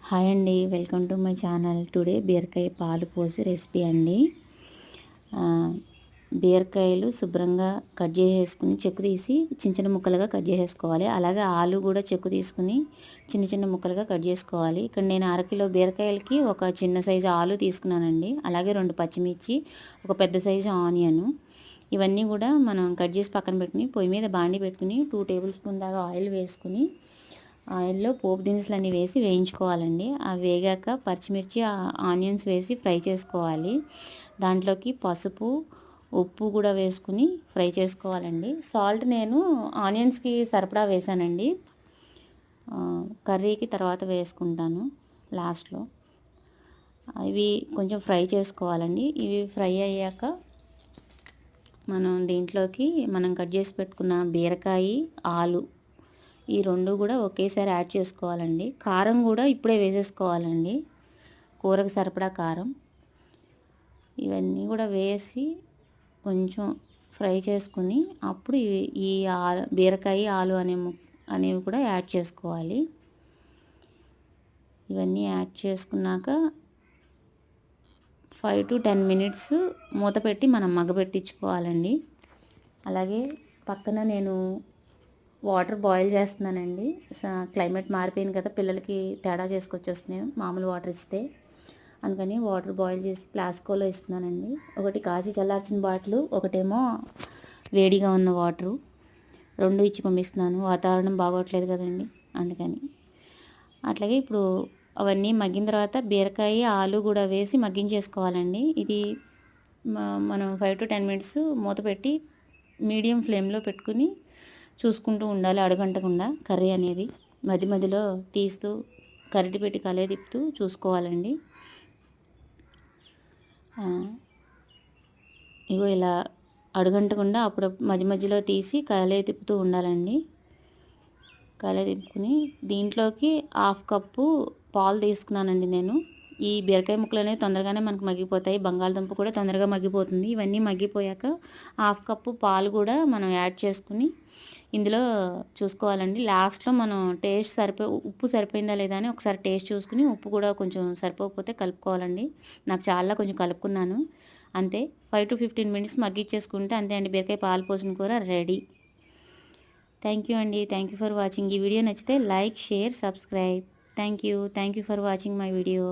Hi అండి, welcome to my channel. Today బీరకాయ పాలు పోసి రెసిపీ అండి. బీరకాయలు శుభ్రంగా కట్ చేసేసుకుని చెక్కు తీసి చిన్న చిన్న ముక్కలుగా కట్ చేసేసుకోవాలి. అలాగే ఆలు కూడా చెక్కు తీసుకుని చిన్న చిన్న ముక్కలుగా కట్ చేసుకోవాలి. ఇక్కడ నేను అరకిలో బీరకాయలకి ఒక చిన్న సైజు ఆలు తీసుకున్నానండి. అలాగే 2 పచ్చిమిర్చి, ఒక పెద్ద సైజు ఆనియను, ఇవన్నీ కూడా మనం కట్ చేసి పక్కన పెట్టుకుని పొయ్యి మీద బాండి పెట్టుకుని 2 టేబుల్ స్పూన్ దాకా ఆయిల్ వేసుకుని ఆయిల్లో పోపు దినుసులు అన్నీ వేసి వేయించుకోవాలండి. అవి వేగాక పచ్చిమిర్చి ఆనియన్స్ వేసి ఫ్రై చేసుకోవాలి. దాంట్లోకి పసుపు, ఉప్పు కూడా వేసుకుని ఫ్రై చేసుకోవాలండి. సాల్ట్ నేను ఆనియన్స్కి సరిపడా వేసానండి, కర్రీకి తర్వాత వేసుకుంటాను లాస్ట్లో. ఇవి కొంచెం ఫ్రై చేసుకోవాలండి. ఇవి ఫ్రై అయ్యాక మనం దీంట్లోకి మనం కట్ చేసి పెట్టుకున్న బీరకాయ, ఆలు ఈ 2 కూడా ఒకేసారి యాడ్ చేసుకోవాలండి. కారం కూడా ఇప్పుడే వేసేసుకోవాలండి, కూరకు సరిపడా కారం. ఇవన్నీ కూడా వేసి కొంచెం ఫ్రై చేసుకుని అప్పుడు ఈ బీరకాయ, ఆలు అనేవి కూడా యాడ్ చేసుకోవాలి. ఇవన్నీ యాడ్ చేసుకున్నాక 5 to 10 మినిట్స్ మూత పెట్టి మనం మగ్గబెట్టించుకోవాలండి. అలాగే పక్కన నేను వాటర్ బాయిల్ చేస్తున్నానండి. క్లైమేట్ మారిపోయింది కదా, పిల్లలకి తేడా చేసుకొచ్చేస్తున్నాయి మామూలు వాటర్ ఇస్తే. అందుకని వాటర్ బాయిల్ చేసి ప్లాస్కోలో ఇస్తున్నానండి. ఒకటి కాచి చల్లార్చిన బాటిల్, ఒకటేమో వేడిగా ఉన్న వాటరు, 2 ఇచ్చి పంపిస్తున్నాను. వాతావరణం బాగోట్లేదు కదండి, అందుకని. అట్లాగే ఇప్పుడు అవన్నీ మగ్గిన తర్వాత బీరకాయ, ఆలు కూడా వేసి మగ్గించేసుకోవాలండి. ఇది మనం 5 to 10 మినిట్స్ మూత పెట్టి మీడియం ఫ్లేమ్లో పెట్టుకుని చూసుకుంటూ ఉండాలి, అడుగంటకుండా కర్రీ అనేది. మధ్య మధ్యలో తీస్తూ కరిటి పెట్టి కలే తిప్పుతూ చూసుకోవాలండి. ఇగో ఇలా అడుగంటకుండా అప్పుడు మధ్య మధ్యలో తీసి కలే తిప్పుతూ ఉండాలండి. కలే తిప్పుకుని దీంట్లోకి 1/2 కప్పు పాలు తీసుకున్నానండి నేను. ఈ బీరకాయ ముక్కలు అనేవి తొందరగానే మనకు మగ్గిపోతాయి, బంగాళదుంప కూడా తొందరగా మగ్గిపోతుంది. ఇవన్నీ మగ్గిపోయాక 1/2 కప్పు పాలు కూడా మనం యాడ్ చేసుకుని ఇందులో చూసుకోవాలండి. లాస్ట్లో మనం ఉప్పు సరిపోయిందా లేదా అని ఒకసారి టేస్ట్ చూసుకుని ఉప్పు కూడా కొంచెం సరిపోకపోతే కలుపుకోవాలండి. నాకు చాలా కొంచెం కలుపుకున్నాను అంతే. 5 to 15 మినిట్స్ మగ్గిచ్చేసుకుంటే అంతే అండి, బీరకాయ పాలు పోసిన కూర రెడీ. థ్యాంక్ యూ అండి, థ్యాంక్ యూ ఫర్ వాచింగ్. ఈ వీడియో నచ్చితే like, share, subscribe. Thank you for watching my video.